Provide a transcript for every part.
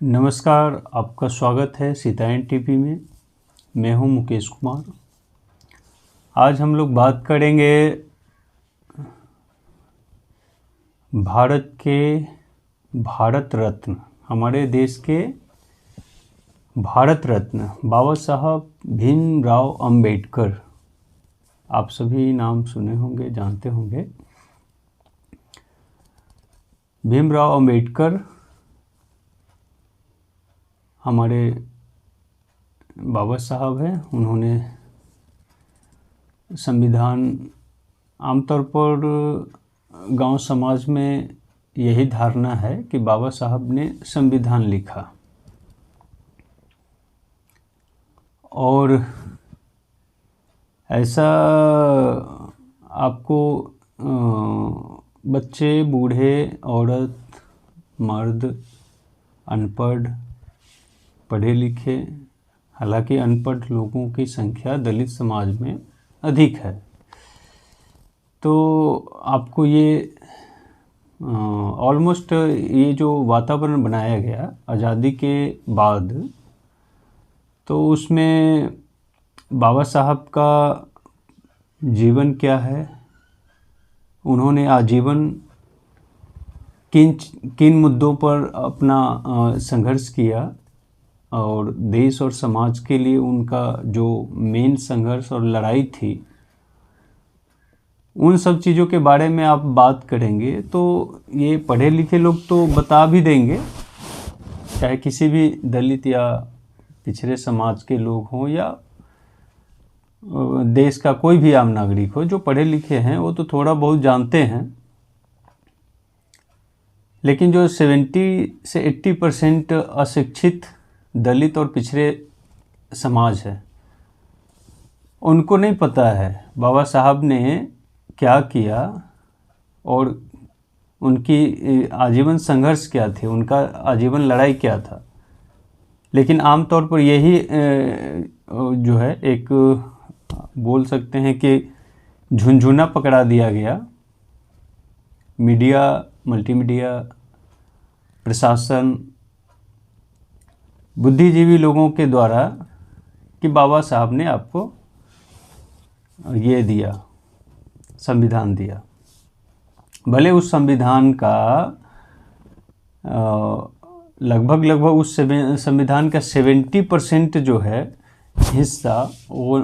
नमस्कार, आपका स्वागत है सीतायन टीवी में। मैं हूं मुकेश कुमार। आज हम लोग बात करेंगे भारत के भारत रत्न, हमारे देश के भारत रत्न बाबा साहब भीमराव अंबेडकर। आप सभी नाम सुने होंगे, जानते होंगे। भीमराव अंबेडकर हमारे बाबा साहब हैं। उन्होंने संविधान, आमतौर पर गांव समाज में यही धारणा है कि बाबा साहब ने संविधान लिखा, और ऐसा आपको बच्चे, बूढ़े, औरत, मर्द, अनपढ़, पढ़े लिखे, हालांकि अनपढ़ लोगों की संख्या दलित समाज में अधिक है, तो आपको ये ऑलमोस्ट ये जो वातावरण बनाया गया आज़ादी के बाद, तो उसमें बाबा साहब का जीवन क्या है, उन्होंने आजीवन किन किन मुद्दों पर अपना संघर्ष किया, और देश और समाज के लिए उनका जो मेन संघर्ष और लड़ाई थी, उन सब चीज़ों के बारे में आप बात करेंगे तो ये पढ़े लिखे लोग तो बता भी देंगे, चाहे किसी भी दलित या पिछड़े समाज के लोग हों या देश का कोई भी आम नागरिक हो। जो पढ़े लिखे हैं वो तो थोड़ा बहुत जानते हैं, लेकिन जो 70 से 80% अशिक्षित दलित और पिछड़े समाज है, उनको नहीं पता है बाबा साहब ने क्या किया और उनकी आजीवन संघर्ष क्या थे, उनका आजीवन लड़ाई क्या था। लेकिन आमतौर पर यही जो है एक बोल सकते हैं कि झुनझुना पकड़ा दिया गया मीडिया, मल्टीमीडिया, प्रशासन, बुद्धिजीवी लोगों के द्वारा कि बाबा साहब ने आपको ये दिया, संविधान दिया। भले उस संविधान का लगभग उस संविधान का 70% जो है हिस्सा वो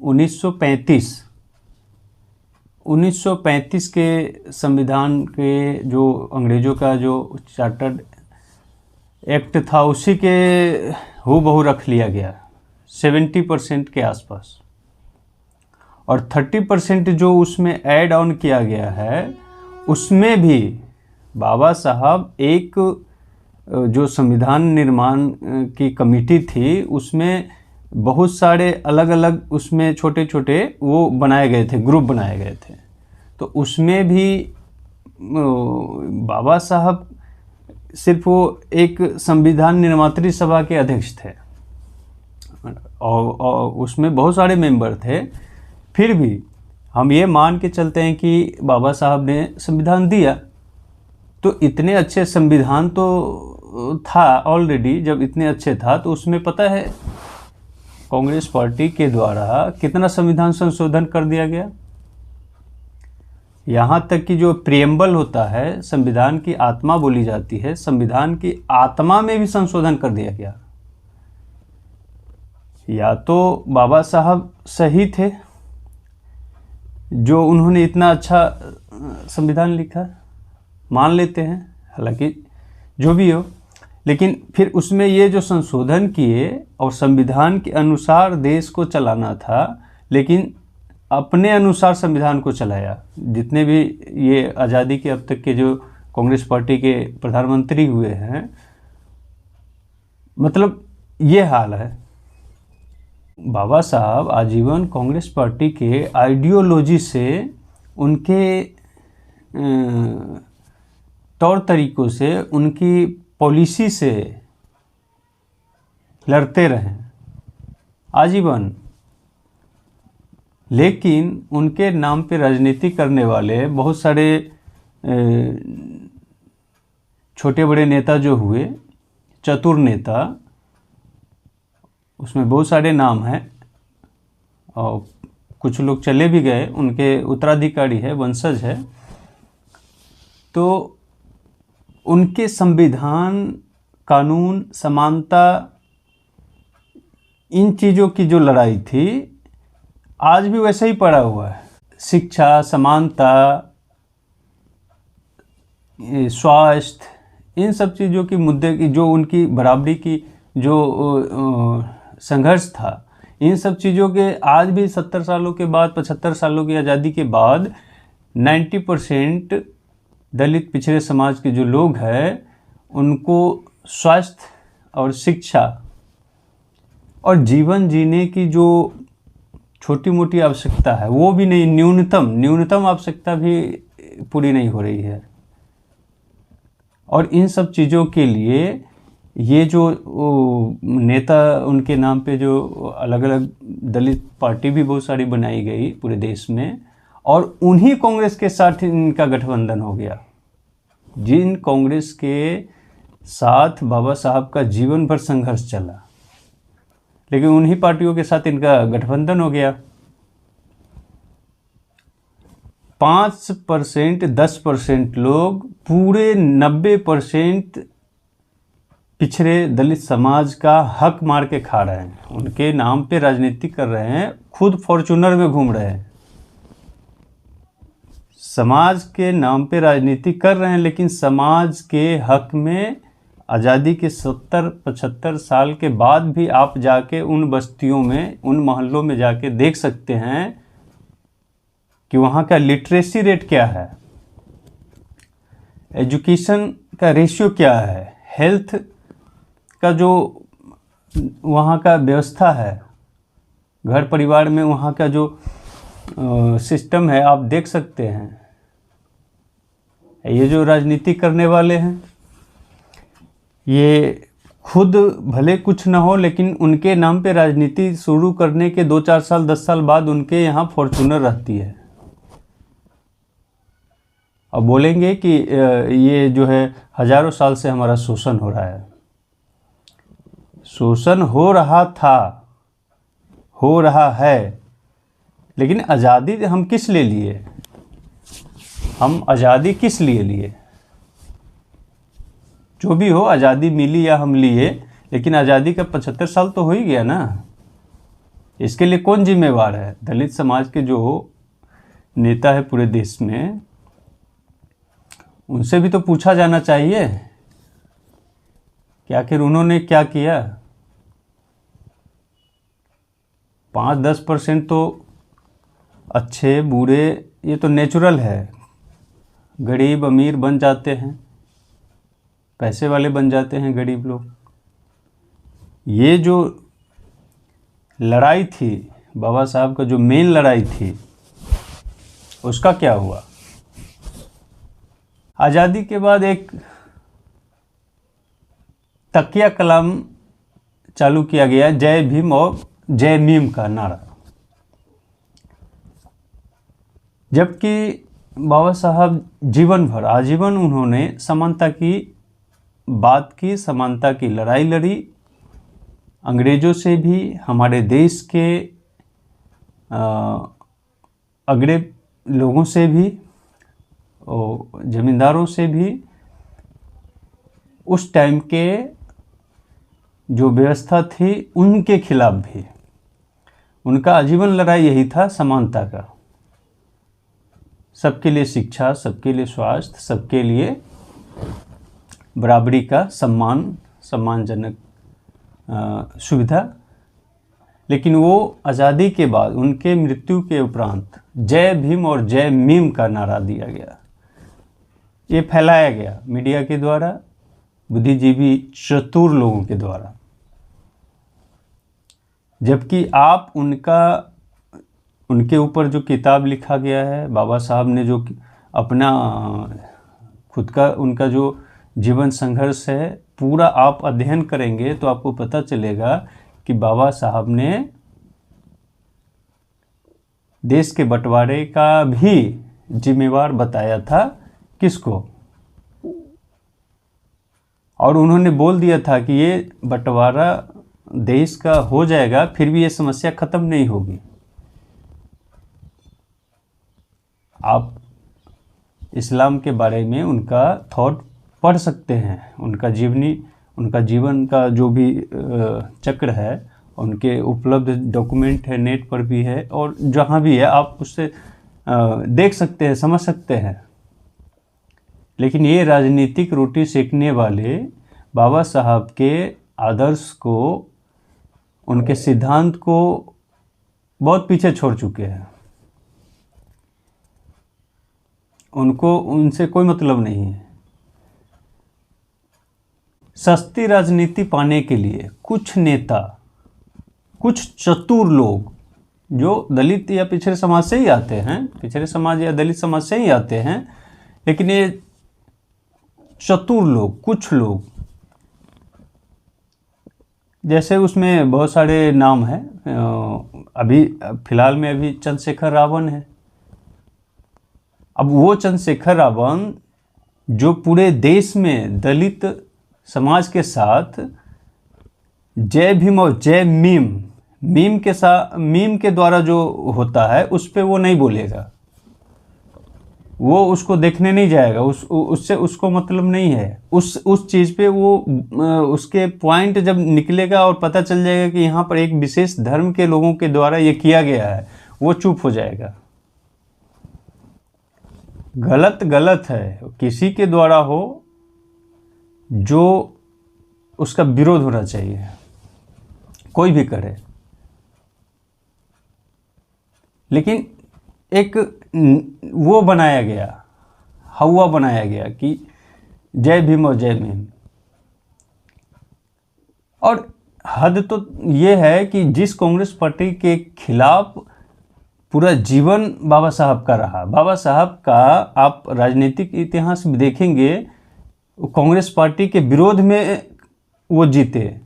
1935 के संविधान के जो अंग्रेज़ों का जो चार्टर्ड एक्ट था उसी के हूबहू रख लिया गया 70% के आसपास, और 30% जो उसमें ऐड ऑन किया गया है, उसमें भी बाबा साहब एक जो संविधान निर्माण की कमेटी थी, उसमें बहुत सारे अलग अलग उसमें छोटे छोटे वो बनाए गए थे, ग्रुप बनाए गए थे। तो उसमें भी बाबा साहब सिर्फ वो एक संविधान निर्मात्री सभा के अध्यक्ष थे, और उसमें बहुत सारे मेंबर थे। फिर भी हम ये मान के चलते हैं कि बाबा साहब ने संविधान दिया, तो इतने अच्छे संविधान तो था ऑलरेडी। जब इतने अच्छे था तो उसमें पता है कांग्रेस पार्टी के द्वारा कितना संविधान संशोधन कर दिया गया। यहाँ तक कि जो प्रियम्बल होता है, संविधान की आत्मा बोली जाती है, संविधान की आत्मा में भी संशोधन कर दिया गया। या तो बाबा साहब सही थे जो उन्होंने इतना अच्छा संविधान लिखा, मान लेते हैं, हालांकि जो भी हो, लेकिन फिर उसमें ये जो संशोधन किए और संविधान के अनुसार देश को चलाना था, लेकिन अपने अनुसार संविधान को चलाया। जितने भी ये आज़ादी के अब तक के जो कांग्रेस पार्टी के प्रधानमंत्री हुए हैं, मतलब ये हाल है। बाबा साहब आजीवन कांग्रेस पार्टी के आइडियोलॉजी से, उनके तौर तरीक़ों से, उनकी पॉलिसी से लड़ते रहे आजीवन। लेकिन उनके नाम पे राजनीति करने वाले बहुत सारे छोटे बड़े नेता जो हुए, चतुर नेता, उसमें बहुत सारे नाम हैं और कुछ लोग चले भी गए, उनके उत्तराधिकारी है, वंशज है। तो उनके संविधान, कानून, समानता, इन चीज़ों की जो लड़ाई थी आज भी वैसे ही पड़ा हुआ है। शिक्षा, समानता, स्वास्थ्य, इन सब चीज़ों की मुद्दे की, जो उनकी बराबरी की जो संघर्ष था, इन सब चीज़ों के आज भी 70 सालों के बाद, 75 सालों की आज़ादी के बाद 90% दलित पिछड़े समाज के जो लोग हैं उनको स्वास्थ्य और शिक्षा और जीवन जीने की जो छोटी मोटी आवश्यकता है वो भी नहीं, न्यूनतम आवश्यकता भी पूरी नहीं हो रही है। और इन सब चीज़ों के लिए ये जो नेता, उनके नाम पे जो अलग अलग दलित पार्टी भी बहुत सारी बनाई गई पूरे देश में, और उन्हीं कांग्रेस के साथ इनका गठबंधन हो गया। जिन कांग्रेस के साथ बाबा साहब का जीवन भर संघर्ष चला, लेकिन उन्हीं पार्टियों के साथ इनका गठबंधन हो गया। 5%, 10% लोग पूरे 90% पिछड़े दलित समाज का हक मार के खा रहे हैं, उनके नाम पे राजनीति कर रहे हैं, खुद फॉर्चूनर में घूम रहे हैं, समाज के नाम पे राजनीति कर रहे हैं, लेकिन समाज के हक में आज़ादी के 70-75 साल के बाद भी आप जाके उन बस्तियों में, उन मोहल्लों में जाके देख सकते हैं कि वहाँ का लिटरेसी रेट क्या है, एजुकेशन का रेशियो क्या है, हेल्थ का जो वहाँ का व्यवस्था है, घर परिवार में वहाँ का जो सिस्टम है, आप देख सकते हैं। ये जो राजनीति करने वाले हैं, ये खुद भले कुछ ना हो, लेकिन उनके नाम पे राजनीति शुरू करने के 2-4 साल, 10 साल बाद उनके यहाँ फॉर्चूनर रहती है। और बोलेंगे कि ये जो है हजारों साल से हमारा शोषण हो रहा है। शोषण हो रहा था, हो रहा है, लेकिन आज़ादी हम किस लिए लिए? हम आज़ादी किस लिए लिए? जो भी हो, आज़ादी मिली या हम लिए, लेकिन आज़ादी का 75 साल तो हो ही गया ना। इसके लिए कौन जिम्मेवार है? दलित समाज के जो नेता है पूरे देश में, उनसे भी तो पूछा जाना चाहिए कि आखिर उन्होंने क्या किया। 5-10% तो अच्छे बुरे, ये तो नेचुरल है। गरीब अमीर बन जाते हैं, पैसे वाले बन जाते हैं गरीब लोग। ये जो लड़ाई थी, बाबा साहब का जो मेन लड़ाई थी, उसका क्या हुआ? आज़ादी के बाद एक तकिया कलाम चालू किया गया, जय भीम और जय मीम का नारा। जबकि बाबा साहब जीवन भर, आजीवन उन्होंने समानता की बात की, समानता की लड़ाई लड़ी, अंग्रेज़ों से भी, हमारे देश के अगड़े लोगों से भी और ज़मींदारों से भी। उस टाइम के जो व्यवस्था थी उनके खिलाफ भी उनका आजीवन लड़ाई यही था, समानता का। सबके लिए शिक्षा, सबके लिए स्वास्थ्य, सबके लिए बराबरी का सम्मानजनक सुविधा। लेकिन वो आज़ादी के बाद, उनके मृत्यु के उपरांत जय भीम और जय मीम का नारा दिया गया। ये फैलाया गया मीडिया के द्वारा, बुद्धिजीवी चतुर लोगों के द्वारा। जबकि आप उनके ऊपर जो किताब लिखा गया है, बाबा साहब ने जो अपना खुद का, उनका जो जीवन संघर्ष है पूरा आप अध्ययन करेंगे तो आपको पता चलेगा कि बाबा साहब ने देश के बंटवारे का भी जिम्मेवार बताया था किसको? और उन्होंने बोल दिया था कि ये बंटवारा देश का हो जाएगा, फिर भी ये समस्या ख़त्म नहीं होगी। आप इस्लाम के बारे में उनका थॉट पढ़ सकते हैं, उनका जीवन का जो भी चक्र है, उनके उपलब्ध डॉक्यूमेंट है, नेट पर भी है और जहाँ भी है आप उससे देख सकते हैं, समझ सकते हैं। लेकिन ये राजनीतिक रोटी सेकने वाले बाबा साहब के आदर्श को, उनके सिद्धांत को बहुत पीछे छोड़ चुके हैं। उनको उनसे कोई मतलब नहीं है। सस्ती राजनीति पाने के लिए कुछ नेता, कुछ चतुर लोग जो दलित या पिछड़े समाज से ही आते हैं, पिछड़े समाज या दलित समाज से ही आते हैं, लेकिन ये चतुर लोग, कुछ लोग, जैसे उसमें बहुत सारे नाम हैं, अभी फिलहाल में अभी चंद्रशेखर रावण है। अब वो चंद्रशेखर रावण जो पूरे देश में दलित समाज के साथ जय भीम और जय मीम के द्वारा जो होता है उस पे वो नहीं बोलेगा, वो उसको देखने नहीं जाएगा, उससे उसको मतलब नहीं है। उस चीज़ पे वो उसके पॉइंट जब निकलेगा और पता चल जाएगा कि यहाँ पर एक विशेष धर्म के लोगों के द्वारा ये किया गया है, वो चुप हो जाएगा। गलत गलत है, किसी के द्वारा हो जो उसका विरोध होना चाहिए, कोई भी करे। लेकिन एक वो बनाया गया, हवा बनाया गया कि जय भीम और जय भीम। और हद तो ये है कि जिस कांग्रेस पार्टी के खिलाफ पूरा जीवन बाबा साहब का रहा, बाबा साहब का आप राजनीतिक इतिहास में देखेंगे, कांग्रेस पार्टी के विरोध में वो जीते।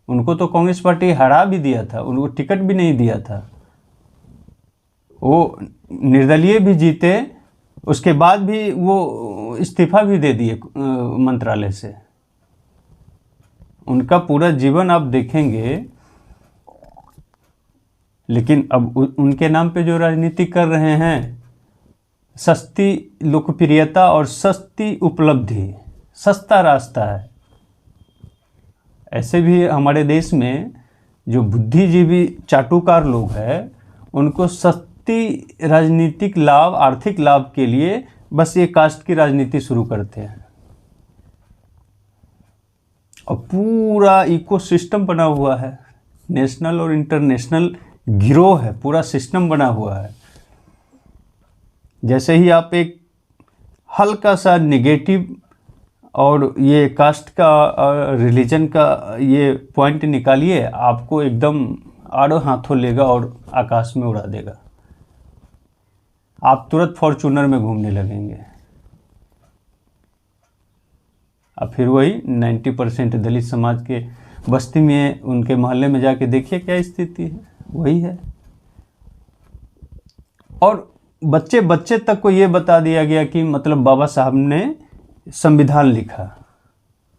उनको तो कांग्रेस पार्टी हरा भी दिया था, उनको टिकट भी नहीं दिया था, वो निर्दलीय भी जीते, उसके बाद भी वो इस्तीफा भी दे दिए मंत्रालय से। उनका पूरा जीवन आप देखेंगे, लेकिन अब उनके नाम पे जो राजनीति कर रहे हैं, सस्ती लोकप्रियता और सस्ती उपलब्धि, सस्ता रास्ता है। ऐसे भी हमारे देश में जो बुद्धिजीवी चाटुकार लोग हैं, उनको सस्ती राजनीतिक लाभ, आर्थिक लाभ के लिए बस ये कास्ट की राजनीति शुरू करते हैं। और पूरा इकोसिस्टम बना हुआ है, नेशनल और इंटरनेशनल गिरोह है, पूरा सिस्टम बना हुआ है। जैसे ही आप एक हल्का सा निगेटिव और ये कास्ट का, रिलीजन का ये पॉइंट निकालिए, आपको एकदम आड़ों हाथों लेगा और आकाश में उड़ा देगा। आप तुरंत फॉर्चूनर में घूमने लगेंगे। अब फिर वही 90% दलित समाज के बस्ती में, उनके मोहल्ले में जाके देखिए क्या स्थिति है, वही है। और बच्चे बच्चे तक को ये बता दिया गया कि मतलब बाबा साहब ने संविधान लिखा,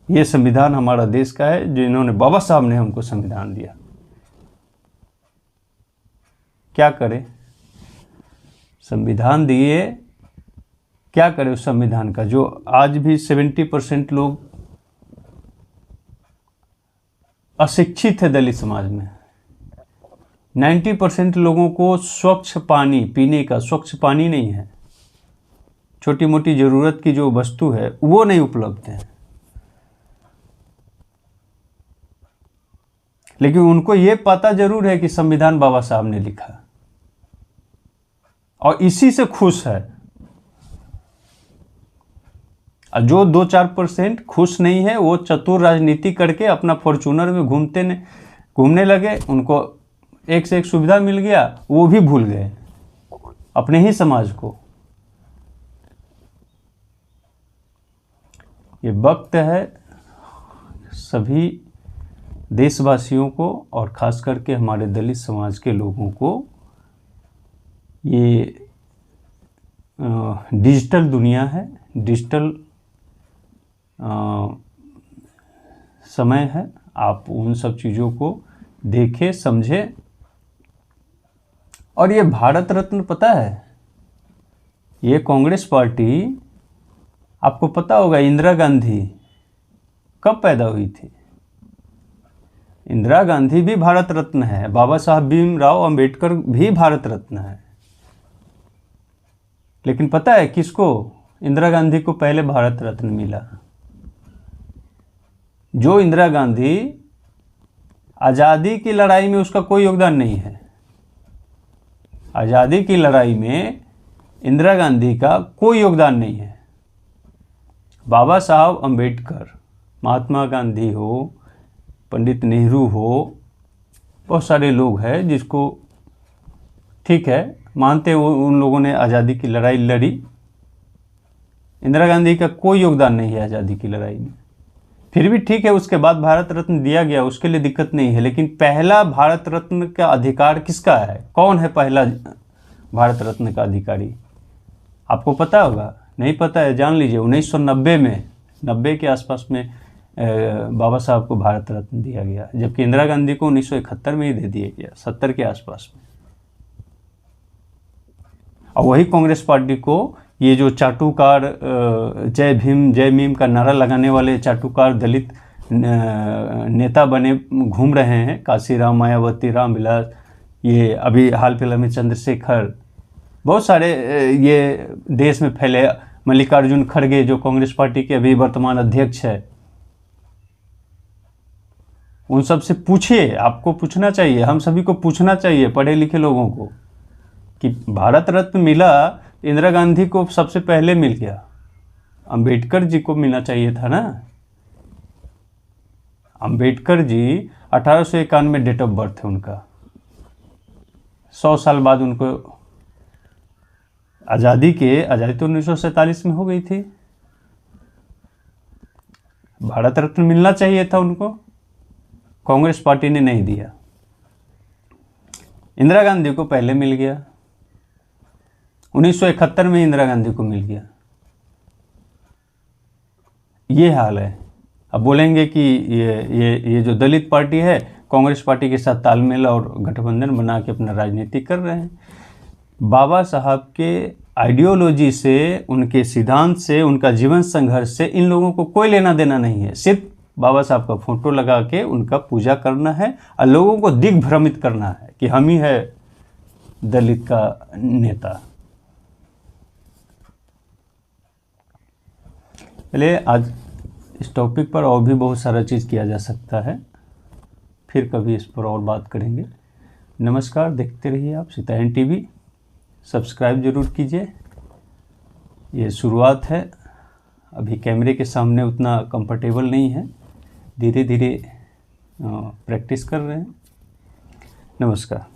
ये संविधान हमारा देश का है, जिन्होंने बाबा साहब ने हमको संविधान दिया। क्या करे, संविधान दिए, क्या करे उस संविधान का, जो आज भी 70% लोग अशिक्षित है दलित समाज में। 90% लोगों को स्वच्छ पानी पीने का, स्वच्छ पानी नहीं है, छोटी मोटी ज़रूरत की जो वस्तु है वो नहीं उपलब्ध है। लेकिन उनको ये पता जरूर है कि संविधान बाबा साहब ने लिखा, और इसी से खुश है। जो 2-4% खुश नहीं है, वो चतुर राजनीति करके अपना फॉर्चूनर में घूमने लगे, उनको एक से एक सुविधा मिल गया, वो भी भूल गए अपने ही समाज को। ये वक्त है सभी देशवासियों को, और ख़ास करके हमारे दलित समाज के लोगों को, ये डिजिटल दुनिया है, डिजिटल समय है, आप उन सब चीज़ों को देखें, समझें। और ये भारत रत्न पता है, ये कांग्रेस पार्टी, आपको पता होगा इंदिरा गांधी कब पैदा हुई थी? इंदिरा गांधी भी भारत रत्न है, बाबा साहब भीमराव अंबेडकर भी भारत रत्न है। लेकिन पता है किसको, इंदिरा गांधी को पहले भारत रत्न मिला? जो इंदिरा गांधी आज़ादी की लड़ाई में उसका कोई योगदान नहीं है। आज़ादी की लड़ाई में इंदिरा गांधी का कोई योगदान नहीं है। बाबा साहब अंबेडकर, महात्मा गांधी हो, पंडित नेहरू हो, बहुत सारे लोग हैं जिसको ठीक है मानते हो, उन लोगों ने आज़ादी की लड़ाई लड़ी। इंदिरा गांधी का कोई योगदान नहीं है आज़ादी की लड़ाई में। फिर भी ठीक है, उसके बाद भारत रत्न दिया गया, उसके लिए दिक्कत नहीं है। लेकिन पहला भारत रत्न का अधिकार किसका है? कौन है पहला भारत रत्न का अधिकारी? आपको पता होगा, नहीं पता है जान लीजिए। 1990 में, 90 के आसपास में बाबा साहब को भारत रत्न दिया गया, जबकि इंदिरा गांधी को 1971 में ही दे दिया गया, 70 के आसपास में। और वही कांग्रेस पार्टी को ये जो चाटुकार, जय भीम जय मीम का नारा लगाने वाले चाटुकार दलित नेता बने घूम रहे हैं, काशीराम, मायावती, रामविलास, ये अभी हाल फिलहाल में चंद्रशेखर, बहुत सारे ये देश में फैले, मल्लिकार्जुन खड़गे जो कांग्रेस पार्टी के अभी वर्तमान अध्यक्ष है, उन सब से पूछिए। आपको पूछना चाहिए, हम सभी को पूछना चाहिए, पढ़े लिखे लोगों को, कि भारत रत्न मिला इंदिरा गांधी को सबसे पहले मिल गया, अंबेडकर जी को मिलना चाहिए था ना। Ambedkar ji 1891 date of birth है उनका, 100 साल बाद उनको आज़ादी तो 1947 में हो गई थी। भारत रत्न मिलना चाहिए था उनको, कांग्रेस पार्टी ने नहीं दिया। इंदिरा गांधी को पहले मिल गया, 1971 में इंदिरा गांधी को मिल गया। ये हाल है। अब बोलेंगे कि ये जो दलित पार्टी है कांग्रेस पार्टी के साथ तालमेल और गठबंधन बना के अपना राजनीति कर रहे हैं। बाबा साहब के आइडियोलॉजी से, उनके सिद्धांत से, उनका जीवन संघर्ष से इन लोगों को कोई लेना देना नहीं है। सिर्फ बाबा साहब का फोटो लगा के उनका पूजा करना है और लोगों को दिग्भ्रमित करना है कि हम ही है दलित का नेता। चलिए, आज इस टॉपिक पर और भी बहुत सारा चीज़ किया जा सकता है, फिर कभी इस पर और बात करेंगे। नमस्कार, देखते रहिए आप सीतायन टीवी, सब्सक्राइब जरूर कीजिए। ये शुरुआत है, अभी कैमरे के सामने उतना कंफर्टेबल नहीं है, धीरे धीरे प्रैक्टिस कर रहे हैं। नमस्कार।